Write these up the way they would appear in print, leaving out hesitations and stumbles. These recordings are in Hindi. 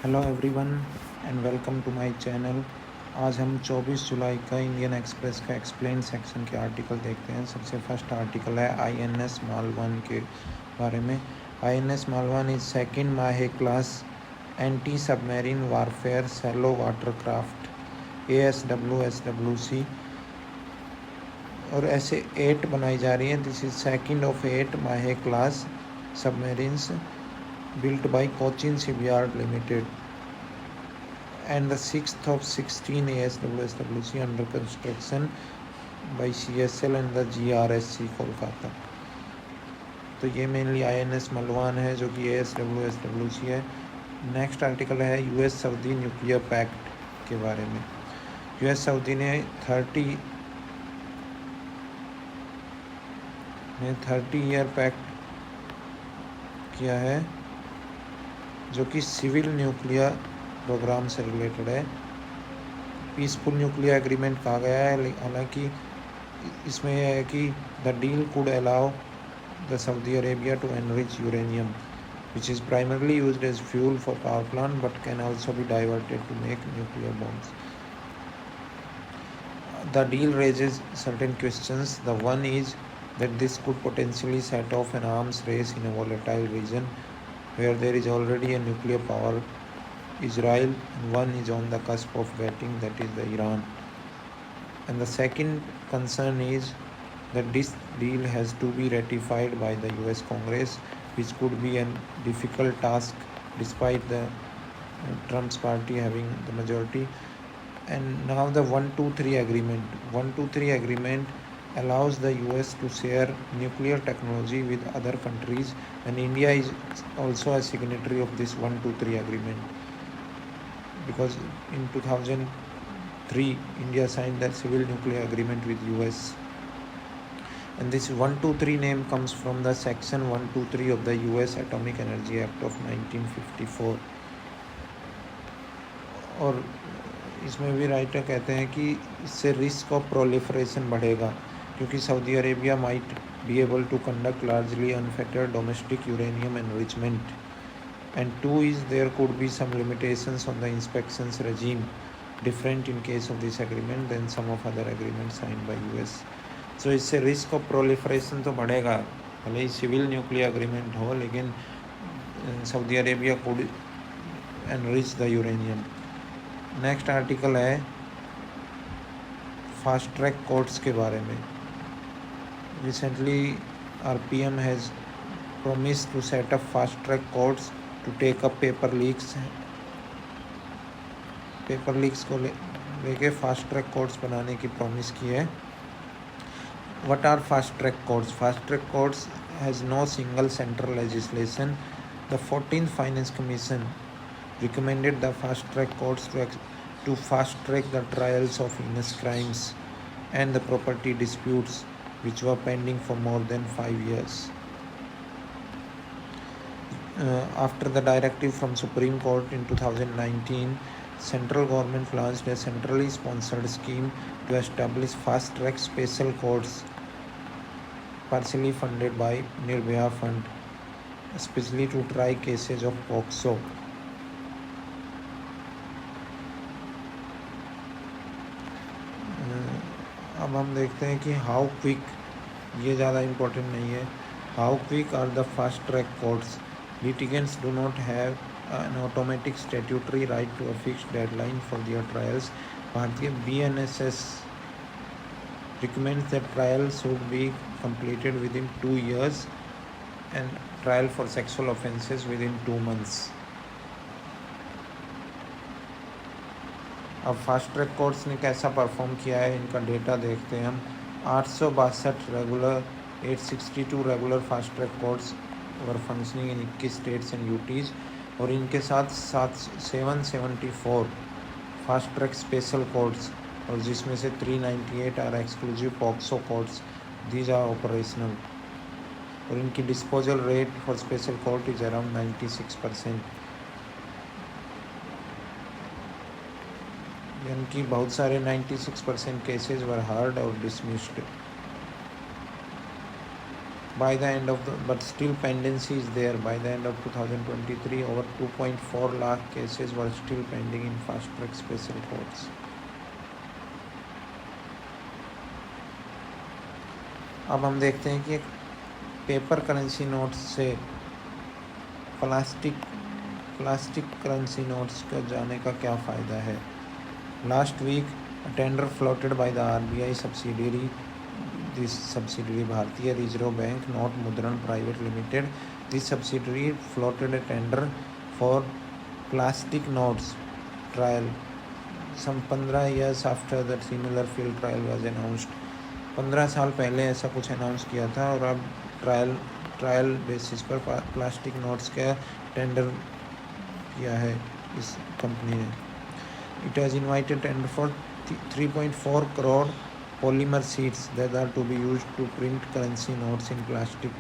Hello everyone and welcome to my channel. आज हम 24 जुलाई का इंडियन एक्सप्रेस का एक्सप्लेन सेक्शन के आर्टिकल देखते हैं। सबसे फर्स्ट आर्टिकल है आईएनएस मालवन के बारे में। INS Malvan is second Mahe class anti submarine warfare shallow water craft ASWSWC और ऐसे 8 बनाई जा रही हैं। दिस इज सेकंड ऑफ 8 माहे class submarines built by Cochin Shipyard Limited and the 6th of 16 ASWSWC under construction by CSL and the GRSC Kolkata. तो ये मेनली INS मलवान है जो कि ASWSWC है। नेक्स्ट आर्टिकल है US सऊदी न्यूक्लियर पैक्ट के बारे में। US सऊदी ने 30 ईयर पैक्ट किया है जो कि सिविल न्यूक्लियर प्रोग्राम से रिलेटेड है। पीसफुल न्यूक्लियर एग्रीमेंट कहा गया है, हालांकि इसमें यह है कि the deal could allow the Saudi Arabia to enrich uranium which is primarily used as fuel for power plant but can also be diverted to make nuclear bombs. The deal raises certain questions. The one is that this could potentially set off an arms race in a volatile region where there is already a nuclear power Israel and one is on the cusp of getting, that is the Iran. And the second concern is that this deal has to be ratified by the US Congress, which could be a difficult task despite the Trump's party having the majority. And now the 123 agreement. 123 agreement allows the US to share nuclear technology with other countries, and India is also a signatory of this 123 agreement because in 2003 India signed the civil nuclear agreement with US, and this 123 name comes from the section 123 of the US Atomic Energy Act of 1954। और इसमें भी राइटर कहते हैं कि इससे रिस्क ऑफ प्रोलिफरेशन बढ़ेगा क्योंकि Saudi Arabia might be able to conduct largely unfettered domestic uranium enrichment, and two is there could be some limitations on the inspections regime different in case of this agreement then some of other agreement signed by US. So इससे रिस्क ऑफ प्रोलिफरेशन तो बढ़ेगा, भले ही सिविल न्यूक्लियर एग्रीमेंट हो, लेकिन Saudi Arabia could enrich the uranium. Next article है फास्ट ट्रैक कोर्ट्स के बारे में। Recently, our PM has promised to set up fast-track courts to take up paper leaks को लेके fast-track courts बनाने की promise की है। What are fast-track courts? Fast-track courts has no single central legislation. The 14th Finance Commission recommended the fast-track courts to fast-track the trials of heinous crimes and the property disputes which were pending for more than 5 years. After the directive from Supreme Court in 2019, central government launched a centrally sponsored scheme to establish fast-track special courts, partially funded by Nirbhaya Fund, especially to try cases of POCSO. अब हम देखते हैं कि हाउ क्विक, ये ज़्यादा इम्पोर्टेंट नहीं है, how quick are the fast track courts. Litigants do not have an automatic statutory right to a fixed deadline for their trials. Bharatiya BNSS recommends that trial should be completed within 2 years and trial for sexual offences within 2 months. अब फास्ट ट्रैक कोर्ट्स ने कैसा परफॉर्म किया है, इनका डेटा देखते हैं हम। 862 regular, 862 regular fast track courts were functioning in 21 states and UTs, और इनके साथ 774 फास्ट ट्रैक स्पेशल कोर्ट्स, और जिसमें से 398 are exclusive POCSO courts, these are operational, और इनकी disposal rate for special court is around 96%, यानी कि बहुत सारे 96% केसेस वर हर्ड और dismissed. By the end of the, but still pendency is there. By the end of 2023, over 2.4 lakh cases were still pending in fast track special courts. अब हम देखते हैं कि पेपर करेंसी नोट्स से प्लास्टिक करेंसी नोट्स को जाने का क्या फ़ायदा है. Last week tender floated by the RBI subsidiary, this subsidiary Bharatiya Reserve Bank Note Mudran Private Limited. This subsidiary floated a tender for plastic notes trial some 15 years after the similar field trial was announced. 15 साल पहले ऐसा कुछ अनाउंस किया था और अब ट्रायल बेसिस पर प्लास्टिक नोट्स का टेंडर किया है इस कंपनी ने. It has invited tender for 3.4 crore polymer sheets that are to be used to print currency notes in plastic.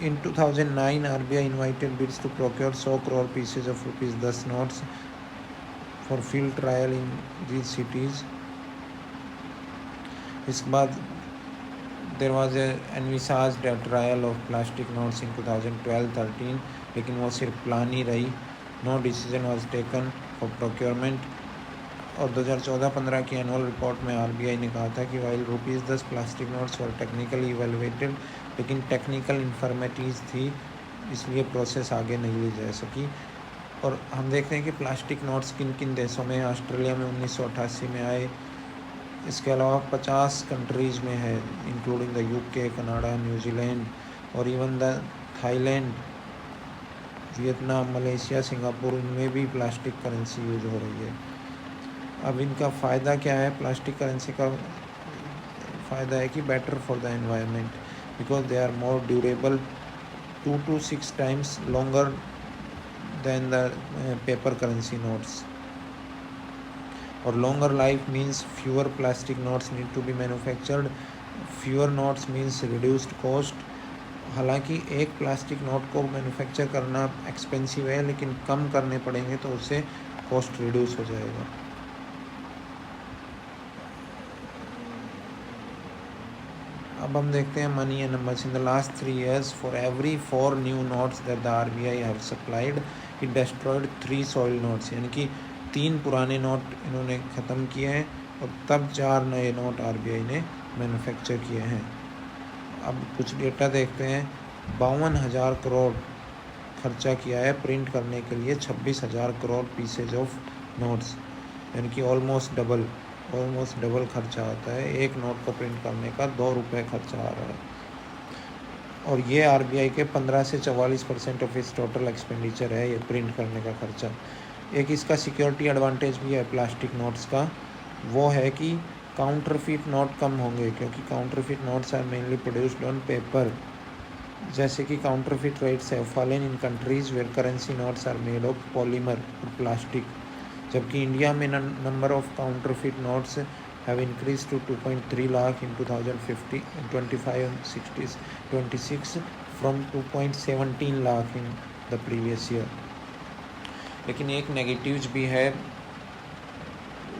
In 2009, RBI invited bids to procure 100 crore pieces of ₹10 notes for field trial in these cities. इसके बाद there was envisaged trial of plastic notes in 2012-13, लेकिन वो सिर्फ प्लान ही रही. No decision was taken for procurement. और 2014-15 की एनुअल रिपोर्ट में RBI ने कहा था कि वाइल ₹10 प्लास्टिक नोट्स वर टेक्निकली इवेलुएटेड, लेकिन टेक्निकल इन्फॉर्मेटिव्स थी, इसलिए प्रोसेस आगे नहीं ले जा सकी. और हम देखते हैं कि प्लास्टिक नोट्स किन किन देशों में. ऑस्ट्रेलिया में 1988 में आए. इसके अलावा 50 कंट्रीज़ में है, including the UK, Canada, New Zealand और even the Thailand, Vietnam, Malaysia, Singapore, इनमें भी प्लास्टिक करेंसी यूज हो रही है. अब इनका फ़ायदा क्या है? प्लास्टिक करेंसी का फ़ायदा है कि better for the environment because they are more durable, 2 to 6 times longer than the paper currency notes. और longer life means fewer plastic notes need to be manufactured. fewer notes means reduced cost. हालांकि एक प्लास्टिक नोट को मैन्युफैक्चर करना एक्सपेंसिव है, लेकिन कम करने पड़ेंगे तो उससे कॉस्ट रिड्यूस हो जाएगा. अब हम देखते हैं money and numbers. In the last 3 years for every 4 new notes that the RBI have supplied, it destroyed 3 soil notes. यानी कि 3 पुराने नोट इन्होंने ख़त्म किए हैं और तब 4 नए नोट RBI ने मैन्युफैक्चर किए हैं. अब कुछ डेटा देखते हैं. 52,000 करोड़ खर्चा किया है प्रिंट करने के लिए 26,000 करोड़ पीसेज ऑफ नोट्स, यानी कि ऑलमोस्ट डबल खर्चा आता है. एक नोट को प्रिंट करने का ₹2 खर्चा आ रहा है. और ये RBI के 15 से 44% ऑफ इस टोटल एक्सपेंडिचर है, ये प्रिंट करने का खर्चा. एक इसका सिक्योरिटी एडवांटेज भी है प्लास्टिक नोट्स का, वो है कि काउंटरफिट नोट कम होंगे, क्योंकि counterfeit notes are mainly produced on paper. जैसे कि counterfeit rates have fallen in countries where currency notes are made of polymer और प्लास्टिक, जबकि इंडिया में number of counterfeit notes have increase to 2.3 lakh in 2025-26 from 2.17 lakh in the previous year. लेकिन एक नेगेटिव्स भी है.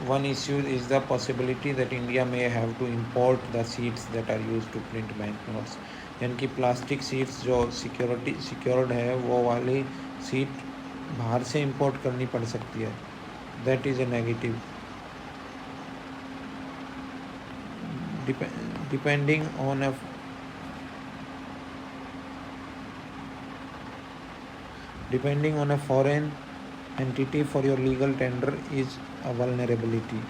One issue is the possibility that India में have to import the seeds that are use to print bank notes. यानी कि प्लास्टिक सीड्स जो सिक्योर्ड है, वो वाली सीट बाहर से इंपोर्ट करनी पड़ सकती है. That is a negative. Depending on a foreign entity for your legal tender is a vulnerability.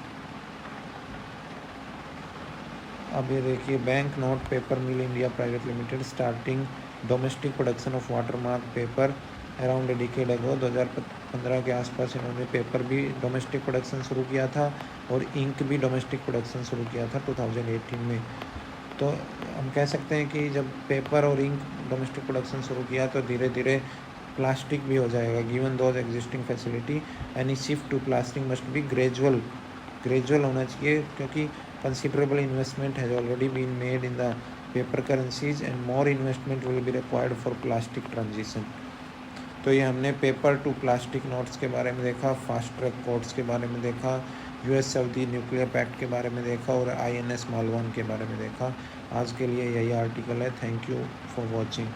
अब ये देखिए, bank note paper mill India private limited starting domestic production of watermark paper around a decade ago. 2015 के आसपास इन्होंने पेपर भी डोमेस्टिक प्रोडक्शन शुरू किया था और इंक भी डोमेस्टिक प्रोडक्शन शुरू किया था 2018 में. तो हम कह सकते हैं कि जब पेपर और इंक डोमेस्टिक प्रोडक्शन शुरू किया तो धीरे धीरे प्लास्टिक भी हो जाएगा. Given those existing facility, any shift to plastic must be gradual होना चाहिए, क्योंकि considerable investment has already been made in the paper currencies and more investment will be required for plastic transition. तो ये हमने पेपर टू प्लास्टिक नोट्स के बारे में देखा, फास्ट ट्रैक कोर्ट्स के बारे में देखा, यूएस सऊदी न्यूक्लियर पैक्ट के बारे में देखा और INS मालवन के बारे में देखा। आज के लिए यही आर्टिकल है। Thank you for watching.